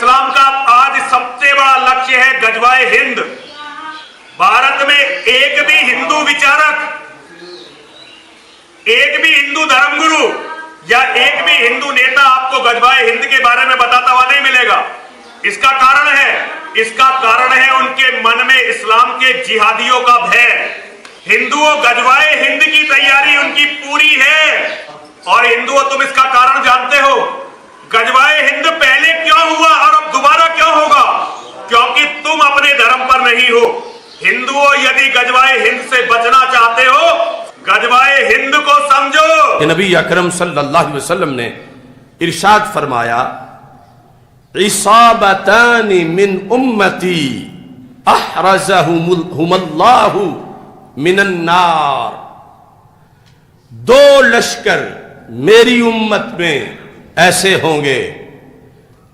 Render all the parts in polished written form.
इस्लाम का आज सबसे बड़ा लक्ष्य है गजवाए हिंद। भारत में एक भी हिंदू विचारक, एक भी हिंदू धर्मगुरु या एक भी हिंदू नेता आपको गजवाए हिंद के बारे में बताता हुआ नहीं मिलेगा। इसका कारण है उनके मन में इस्लाम के जिहादियों का भय। हिंदुओं, गजवाए हिंद की तैयारी उनकी पूरी है। और हिंदुओं, तुम इसका कारण जानते हो। गजवाए हिंद पहले क्यों हुआ और अब दोबारा क्यों होगा? क्योंकि तुम अपने धर्म पर नहीं हो। हिंदुओं, यदि गजवाए हिंद से बचना चाहते हो, गजवाए हिंद को समझो। कि नबी अकरम सल्लल्लाहु अलैहि वसल्लम ने इरशाद फरमाया, इसाबतानी मिन उम्मती अहरज़हुमुल्लाहु मिनन नार। दो लश्कर मेरी उम्मत में ऐसे होंगे,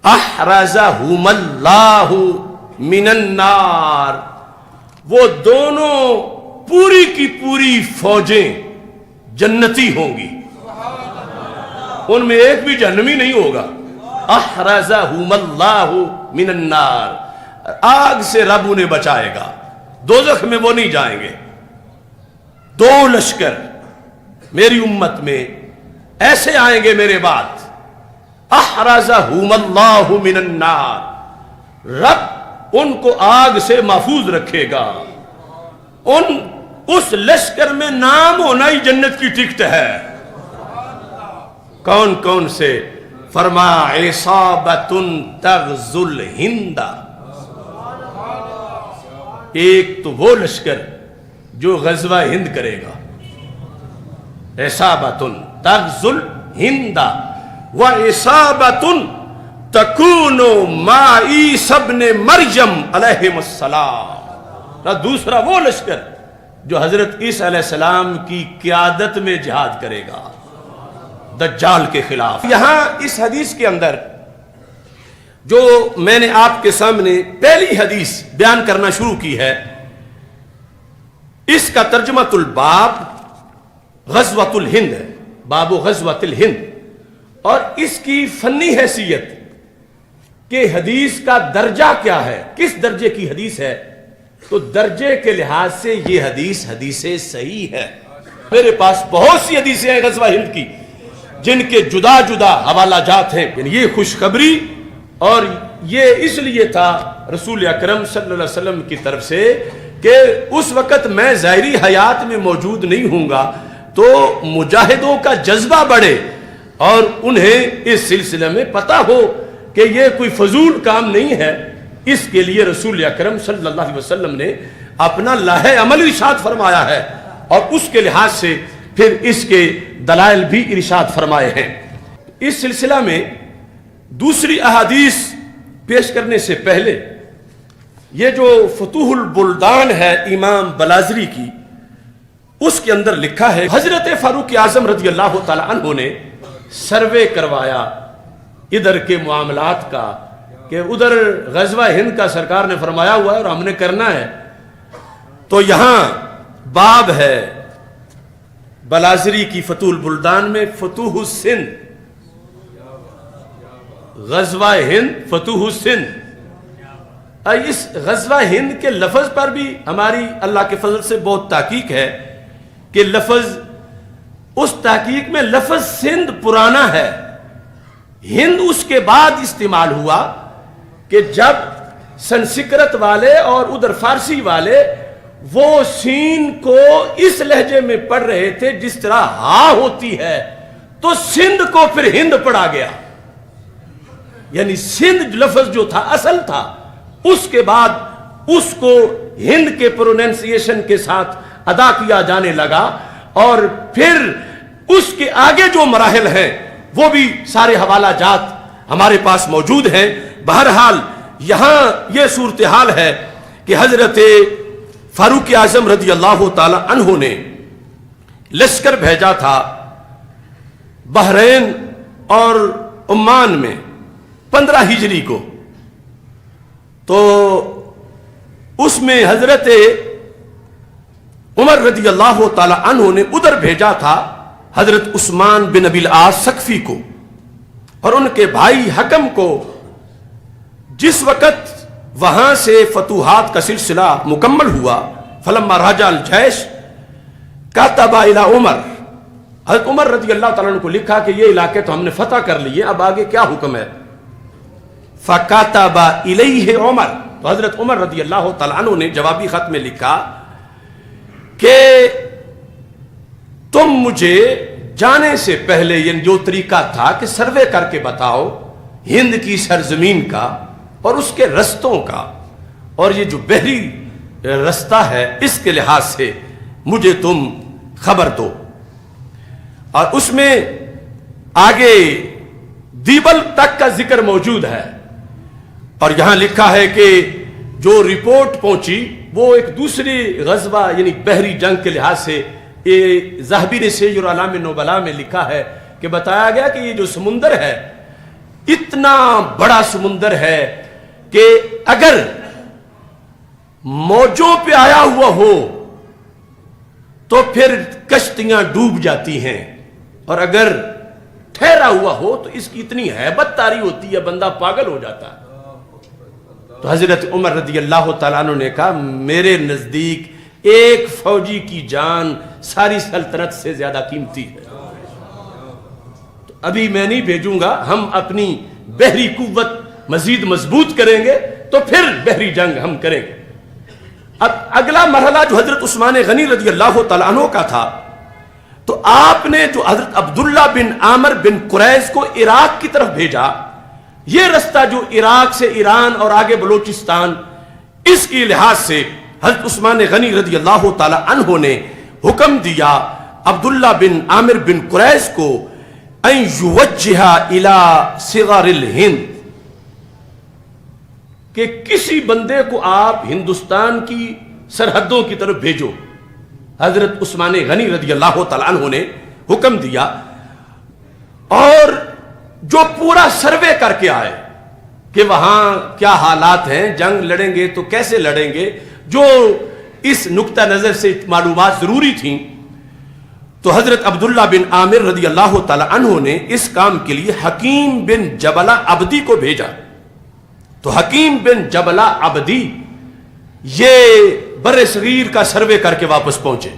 अहरज़हुमुल्लाहु मिनन नार, वो दोनों पूरी की पूरी फौजें जन्नती होंगी, उनमें एक भी जहन्नमी नहीं होगा। अहरज़हुमुल्लाहु मिनन नार, आग से रब उन्हें बचाएगा, दोज़ख में वो नहीं जाएंगे। दो लश्कर मेरी उम्मत में ऐसे आएंगे मेरे बाद, अहरज़हुमुल्लाहु मिनन नार, रब उनको आग से महफूज रखेगा। उस लश्कर में नाम होना ही जन्नत की टिकट है। कौन कौन से? फरमा इसाबतुन तग़ज़ुल हिंदा, एक तो वो लश्कर जो ग़ज़वा हिंद करेगा, इसाबतुन तग़ज़ुल हिंदा व इसाबतुन तकूनु माई सबने मरियम अलैहिस्सलाम। दूसरा वो लश्कर जो हजरत ईसा अलैहिस्सलाम की क़यादत में जिहाद करेगा दज्जाल के खिलाफ। यहां इस हदीस के अंदर जो मैंने आपके सामने पहली हदीस बयान करना शुरू की है, इसका तर्जुमतुल बाब ग़ज़वतुल हिंद है, बाबु ग़ज़वतुल हिंद। और इसकी फन्नी हैसियत कि हदीस का दर्जा क्या है, किस दर्जे की हदीस है, तो दर्जे के लिहाज से ये हदीस सही है। मेरे पास बहुत सी हदीसें हैं ग़ज़वा हिंद की जिनके जुदा जुदा हवाला जात हैं। ये खुशखबरी और ये इसलिए था रसूल अकरम सल्लल्लाहु अलैहि वसल्लम की तरफ से कि उस वक़्त मैं ज़ाहिरी हयात में मौजूद नहीं हूँगा, तो मुजाहिदों का जज्बा बढ़े और उन्हें इस सिलसिले में पता हो कि ये कोई फजूल काम नहीं है। इसके लिए रसूल अकरम सल्लल्लाहु अलैहि वसल्लम ने अपना लाहे अमल इरशाद फरमाया है और उसके लिहाज से फिर इसके दलाइल भी इरशाद फरमाए हैं। इस सिलसिला में दूसरी अहादीस पेश करने से पहले ये जो फतूहुल बुल्दान है इमाम बलाज़री की, उसके अंदर लिखा है हजरत फारूक आज़म रज़ी अल्लाह तआला अन्हु ने सर्वे करवाया इधर के मामलात का कि उधर ग़ज़वा हिंद का सरकार ने फरमाया हुआ है और हमने करना है। तो यहां बाब है बलाज़री की फतूहुल बुल्दान में, फतूहुस सिंध, ग़ज़वा हिंद फतूहुस सिंध। इस ग़ज़वा हिंद के लफ्ज़ पर भी हमारी अल्लाह के फजल से बहुत ताकीक है कि लफ्ज़, उस ताकीक में लफ्ज़ सिंध पुराना है, हिंद उसके बाद इस्तेमाल हुआ कि जब संस्कृत वाले और उधर फारसी वाले वो सीन को इस लहजे में पढ़ रहे थे जिस तरह हा होती है, तो सिंध को फिर हिंद पढ़ा गया। यानी सिंध लफ्ज़ जो था असल था, उसके बाद उसको हिंद के प्रोनाउंसिएशन के साथ अदा किया जाने लगा और फिर उसके आगे जो मराहिल हैं वो भी सारे हवाला जात हमारे पास मौजूद हैं। बहरहाल यहां यह सूरत हाल है कि हजरत फारूक आज़म रज़ी अल्लाह ताला अन्हु ने लश्कर भेजा था बहरैन और ओमान में 15 हिजरी को। तो उसमें हजरत उमर रज़ी अल्लाह ताला अन्हु ने उधर भेजा था हजरत उस्मान बिन अबिल आस सकफी को और उनके भाई हकम को जिस वक्त वहां से फतूहात का सिलसिला मुकम्मल हुआ, फलम्मा राजा अल जैश कातबा इला उमर, हज़रत उमर रज़ी अल्लाह तआला अन्हु को लिखा कि ये इलाके तो हमने फतह कर लिए, अब आगे क्या हुक्म है। फ़कातबा इलैहि उमर, तो हज़रत उमर रज़ी अल्लाह तआला अन्हु ने जवाबी खत में लिखा कि तुम मुझे जाने से पहले ये जो तरीका था कि सर्वे करके बताओ हिंद की सरजमीन का और उसके रस्तों का, और ये जो बहरी रास्ता है इसके लिहाज से मुझे तुम खबर दो। और उसमें आगे दीबल तक का जिक्र मौजूद है, और यहां लिखा है कि जो रिपोर्ट पहुंची वो एक दूसरी गजबा यानी बहरी जंग के लिहाज से, ये ज़हबी ने सेजुर आलाम नोबला में लिखा है कि बताया गया कि ये जो समुंदर है इतना बड़ा समुंदर है कि अगर मौजों पे आया हुआ हो तो फिर कश्तियां डूब जाती हैं, और अगर ठहरा हुआ हो तो इसकी इतनी हैबत तारी होती है बंदा पागल हो जाता है। तो हजरत उमर रज़ी अल्लाह तआला अन्हु ने कहा, मेरे नजदीक एक फौजी की जान सारी सल्तनत से ज्यादा कीमती है, तो अभी मैं नहीं भेजूंगा, हम अपनी बहरी कुव्वत मजीद मजबूत करेंगे तो फिर बहरी जंग हम करेंगे। अब अगला मरहला जो हजरत उस्मान गनी रज़ी अल्लाह तआला अन्हु का था, तो आपने जो हजरत अब्दुल्ला बिन आमिर बिन कुरैज को इराक की तरफ भेजा, यह रास्ता जो इराक से ईरान और आगे बलोचिस्तान, इसकी लिहाज से हजरत उस्मान गनी रज़ी अल्लाह तआला अन्हु ने हुक्म दिया अब्दुल्ला बिन आमिर बिन कुरैज को अन युवज्जिहा इला सिगारिल हिंद, कि किसी बंदे को आप हिंदुस्तान की सरहदों की तरफ भेजो। हजरत उस्मान गनी रज़ी अल्लाह तआला अन्हु ने हुक्म दिया, और जो पूरा सर्वे करके आए कि वहां क्या हालात हैं, जंग लड़ेंगे तो कैसे लड़ेंगे, जो इस नुक्ता नजर से मालूमात जरूरी थी। तो हजरत अब्दुल्ला बिन आमिर रज़ी अल्लाह तआला अन्हु ने इस काम के लिए हकीम बिन जबला अब्दी को भेजा। तो हकीम बिन जबला अब्दी ये बर्रे सगीर का सर्वे करके वापस पहुंचे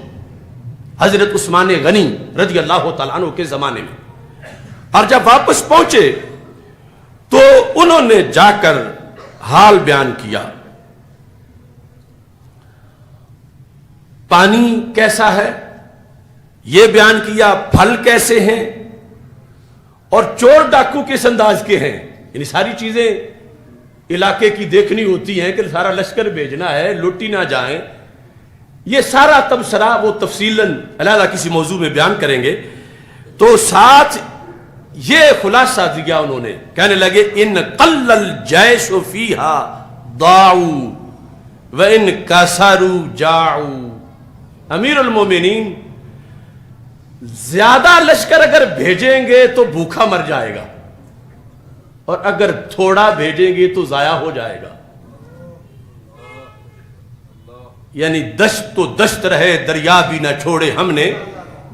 हजरत उस्मान गनी रज़ी अल्लाह तआला अन्हु के जमाने में, और जब वापस पहुंचे तो उन्होंने जाकर हाल बयान किया, पानी कैसा है यह बयान किया, फल कैसे हैं, और चोर डाकू किस अंदाज के हैं। यानी सारी चीजें इलाके की देखनी होती हैं कि सारा लश्कर भेजना है, लुटी ना जाए, ये सारा तबसरा वो तफसीलन अलग किसी मौजू में बयान करेंगे। तो साथ ये खुलासा दिया उन्होंने, कहने लगे इन कल्लल जैश फीहा दाऊ व इन कसरू जाऊ, अमीरुल मोमिनीन ज्यादा लश्कर अगर भेजेंगे तो भूखा मर जाएगा, और अगर थोड़ा भेजेंगे तो जाया हो जाएगा। यानी दश्त तो दश्त रहे दरिया भी न छोड़े हमने,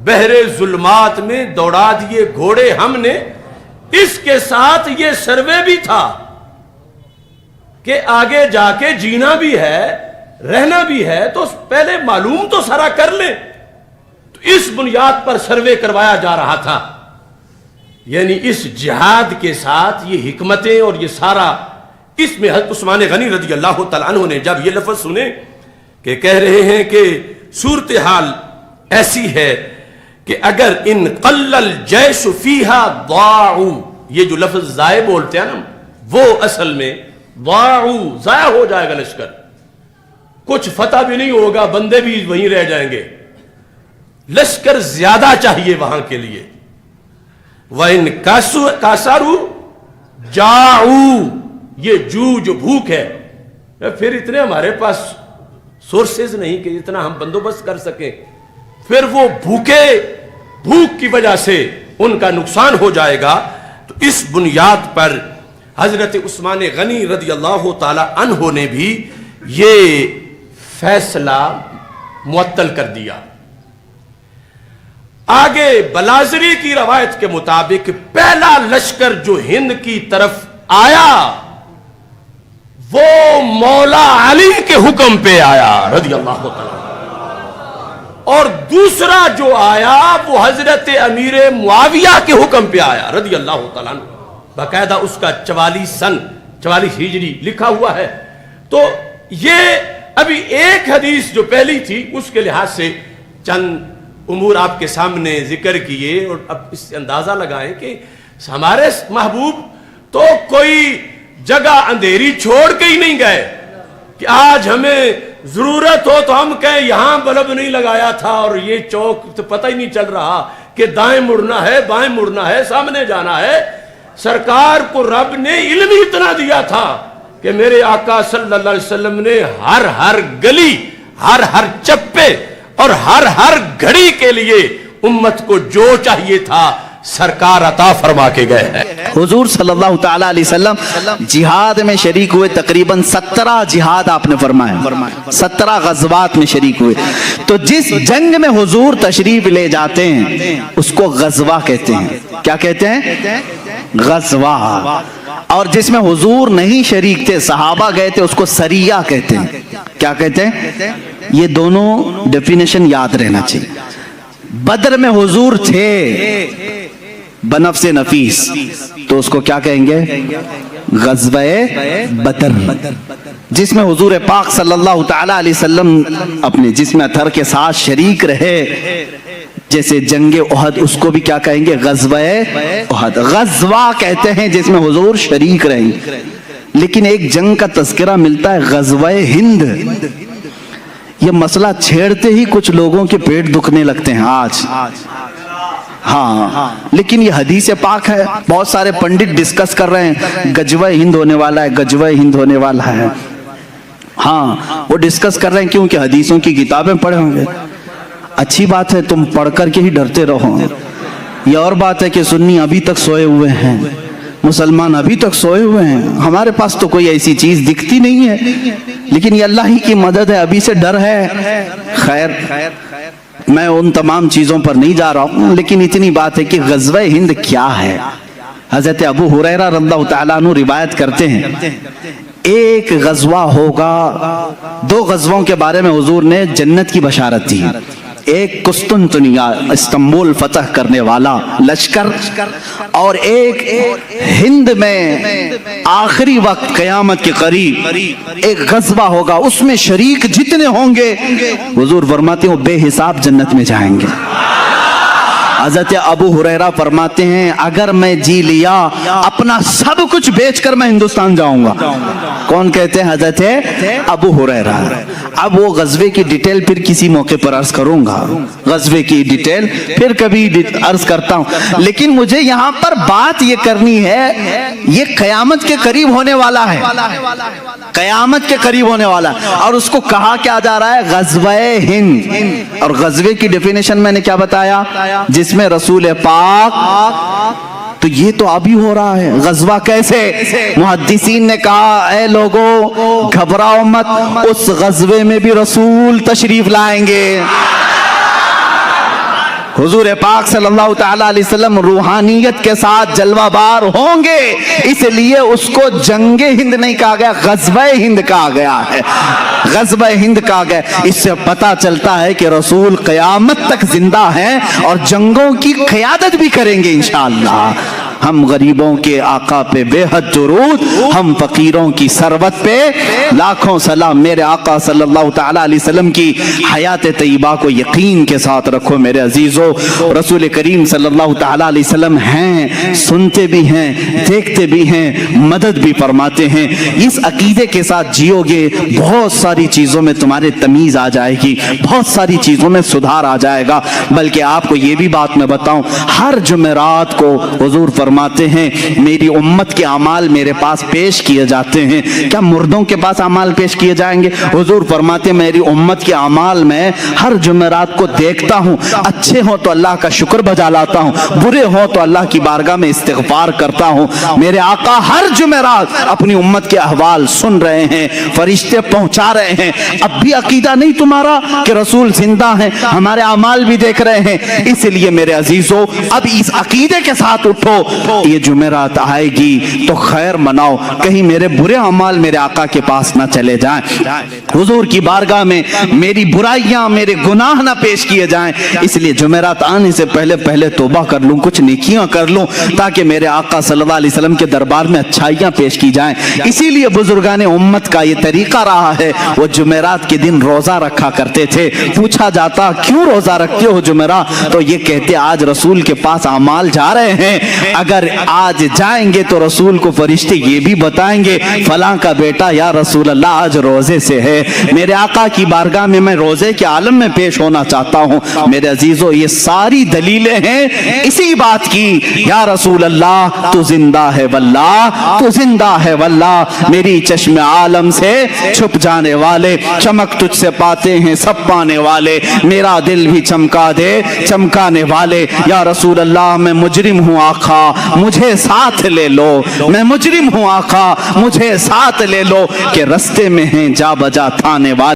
बहरे जुल्मात में दौड़ा दिए घोड़े हमने। इसके साथ ये सर्वे भी था कि आगे जाके जीना भी है, रहना भी है, तो पहले मालूम तो सारा कर ले। तो इस बुनियाद पर सर्वे करवाया जा रहा था। यानी इस जिहाद के साथ ये हिकमतें और ये सारा, इसमें हज़रत उस्मान गनी रज़ी अल्लाह तआला अन्हु ने जब ये लफ्ज़ सुने कि कह रहे हैं कि सूरत हाल ऐसी है कि अगर इन कल्लल जैश फीहा दाऊ, ये जो लफ्ज़ जाए बोलते हैं ना, वो असल में दाऊ जाया हो जाएगा लश्कर, कुछ फतह भी नहीं होगा, बंदे भी वहीं रह जाएंगे, लश्कर ज्यादा चाहिए वहां के लिए। इन कासारू जाऊ, ये जू जो भूख है, फिर इतने हमारे पास सोर्सेज नहीं कि इतना हम बंदोबस्त कर सके, फिर वो भूख की वजह से उनका नुकसान हो जाएगा। तो इस बुनियाद पर हजरत उस्मान गनी रज़ी अल्लाह तआला अन्हु ने भी ये फैसला मुअत्तल कर दिया। आगे बलाजरी की रवायत के मुताबिक पहला लश्कर जो हिंद की तरफ आया मौला अली के हुक्म पे आया रज़ी अल्लाह तआला, और दूसरा जो आया वो हजरत अमीर मुआविया के हुक्म पे आया रज़ी अल्लाह तआला। बाकायदा उसका 44 हिजरी लिखा हुआ है। तो ये अभी एक हदीस जो पहली थी उसके लिहाज से चंद उमूर आपके सामने जिक्र किए, और अब इससे अंदाजा लगाएं कि हमारे महबूब तो कोई जगह अंधेरी छोड़ के ही नहीं गए कि आज हमें जरूरत हो तो हम कहें यहां बल्ब नहीं लगाया था और ये चौक तो पता ही नहीं चल रहा कि दाएं मुड़ना है, बाएं मुड़ना है, सामने जाना है। सरकार को रब ने इल्म ही इतना दिया था कि मेरे आका सल्लल्लाहु अलैहि वसल्लम ने हर गली, हर चप्पे और हर घड़ी के लिए उम्मत को जो चाहिए था सरकार अता फरमा के गए हैं। हुजूर सल्लल्लाहु ताला अलैहि वसल्लम जिहाद में शरीक हुए, तकरीबन 17 जिहाद आपने फरमाया, 17 गज़वात में शरीक हुए। तो जिस जंग में हुजूर तशरीफ ले जाते हैं उसको गज़वा कहते हैं। क्या कहते हैं? गज़वा। और जिसमें हुजूर नहीं शरीक थे, सहाबा गए थे, उसको सरिया कहते हैं। क्या कहते हैं? ये दोनों डेफिनेशन याद रहना चाहिए। बदर में हुजूर थे बनफ्से नफीस, तो उसको क्या कहेंगे? गज़वाए बदर। जिसमें हुजूर पाक सल्लल्लाहु ताला अलैहि वसल्लम अपने जिस्म अतहर के साथ शरीक रहे, जैसे जंगे उहद, उसको भी क्या कहेंगे? गज़वाए उहद। गज़वा कहते हैं जिसमें हुजूर शरीक रहे। लेकिन एक जंग का तज़किरा मिलता है, गज़वाए हिंद। ये मसला छेड़ते ही कुछ लोगों के पेट दुखने लगते हैं आज। हाँ, लेकिन ये हदीस पाक है। बहुत सारे पंडित डिस्कस कर रहे हैं गज़वाए हिंद होने वाला है, गज़वाए हिंद होने वाला है। हाँ, वो डिस्कस कर रहे हैं क्योंकि हदीसों की किताबें पढ़े होंगे। अच्छी बात है, तुम पढ़ करके ही डरते रहो। ये और बात है कि सुन्नी अभी तक सोए हुए हैं, मुसलमान अभी तक सोए हुए हैं। हमारे पास तो कोई ऐसी चीज दिखती नहीं है, लेकिन ये अल्लाह ही की मदद है, अभी से डर है। खैर, मैं उन तमाम चीजों पर नहीं जा रहा हूँ, लेकिन इतनी बात है कि गज़वाए हिंद क्या है। हजरत अबू हुरैरा रज़ियल्लाहु ताला अन्हु रिवायत करते हैं, एक गज़वा होगा, 2 गज़वों के बारे में हुजूर ने जन्नत की बशारत दी। एक कुस्तुनतुनिया, इस्तांबुल फतह करने वाला लश्कर, और एक हिंद में आखिरी वक्त क़यामत के करीब एक गज़वा होगा, उसमें शरीक जितने होंगे हुजूर फरमाते हैं वो बेहिसाब जन्नत में जाएंगे। हज़रत अबू हुरैरा फरमाते हैं, अगर मैं जी लिया अपना सब कुछ बेचकर मैं हिंदुस्तान जाऊंगा। कौन कहते हैं? हज़रत अबू हुरैरा। अब वो गज़वे की डिटेल फिर किसी मौके पर अर्ज करूंगा, गज़वे की डिटेल फिर कभी अर्ज करता हूं। लेकिन मुझे यहाँ पर बात ये करनी है, ये क़यामत के करीब होने वाला है, क़यामत के करीब होने वाला है, और उसको कहा क्या जा रहा है? गज़वाए हिंद। और गज़वे की डेफिनेशन मैंने क्या बताया? जिसमें रसूल पाक, तो ये तो अभी हो रहा है। गज़वा कैसे? मुहद्दिसीन ने कहा, ऐ लोगों घबराओ मत, उस गज़वे में भी रसूल तशरीफ लाएंगे। हुजूर पाक सल्लल्लाहु ताला अलैहि वसल्लम रूहानियत के साथ जलवाबार होंगे, इसलिए उसको जंगे हिंद नहीं कहा गया, गज़वाए हिंद कहा गया है। गज़वाए हिंद कहा गया। इससे पता चलता है कि रसूल क़यामत तक जिंदा हैं और जंगों की क़यादत भी करेंगे इंशाअल्लाह। हम गरीबों के आका पे बेहद दुरूद, हम फकीरों की सरबत पे लाखों सलाम। मेरे आका सल्लल्लाहु ताला अलैहि वसल्लम की हयात तय्यबा को यकीन के साथ रखो मेरे अजीजों। रसूल करीम सल्लल्लाहु ताला अलैहि वसल्लम हैं, सुनते भी हैं, देखते भी हैं, मदद भी फरमाते हैं। इस अकीदे के साथ जियोगे, बहुत सारी चीज़ों में तुम्हारे तमीज़ आ जाएगी, बहुत सारी चीज़ों में सुधार आ जाएगा। बल्कि आपको ये भी बात मैं बताऊं, हर जुमेरात को हुजूर फरमाते हैं मेरी उम्मत के अमाल मेरे पास पेश किए जाते हैं। क्या मुर्दों के पास अमाल पेश किए जाएंगे? हुजूर फरमाते हैं मेरी उम्मत के अमाल में हर जुमेरात को देखता हूँ, अच्छे हो तो अल्लाह का शुक्र बजा लाता हूँ, बुरे हो तो अल्लाह की बारगाह में इस्तिग़फ़ार करता हूँ। मेरे आका हर जुमेरात अपनी उम्मत के अहवाल सुन रहे हैं, फरिश्ते पहुंचा रहे हैं। अब भी अकीदा नहीं तुम्हारा कि रसूल जिंदा हैं, हमारे अमाल भी देख रहे हैं। इसलिए मेरे अजीजों अब इस अकीदे के साथ उठो یہ جمعرات آئے گی تو خیر مناؤ, کہیں میرے برے اعمال میرے آقا کے پاس نہ چلے جائیں, حضور کی بارگاہ میں میری برائیاں میرے گناہ نہ پیش کیے جائیں, اس لیے جمعرات آنے سے پہلے توبہ کر لوں, کچھ نیکیاں کر لوں, تاکہ میرے آقا صلی اللہ علیہ وسلم کے دربار میں اچھائیاں پیش کی جائیں. اسی لیے بزرگان امت کا یہ طریقہ رہا ہے, وہ جمعرات کے دن روزہ رکھا کرتے تھے. پوچھا جاتا کیوں روزہ رکھتے ہو جمعرات, تو یہ کہتے آج رسول کے پاس اعمال جا رہے ہیں, اگر آج جائیں گے تو رسول کو فرشتے یہ بھی بتائیں گے فلاں کا بیٹا یا رسول اللہ آج روزے سے ہے, میرے آقا کی بارگاہ میں میں روزے کے عالم میں پیش ہونا چاہتا ہوں. میرے عزیزو, یہ ساری دلیلیں ہیں اسی بات کی, یا رسول اللہ تو زندہ ہے واللہ, تو زندہ ہے واللہ, میری چشم عالم سے چھپ جانے والے, چمک تجھ سے پاتے ہیں سب پانے والے, میرا دل بھی چمکا دے چمکانے والے. یا رسول اللہ میں مجرم ہوں آقا مجھے ساتھ لے لو, میں مجرم ہوں آقا مجھے ساتھ لے لو, کہ رستے میں ہیں جا بجا تھانے والے.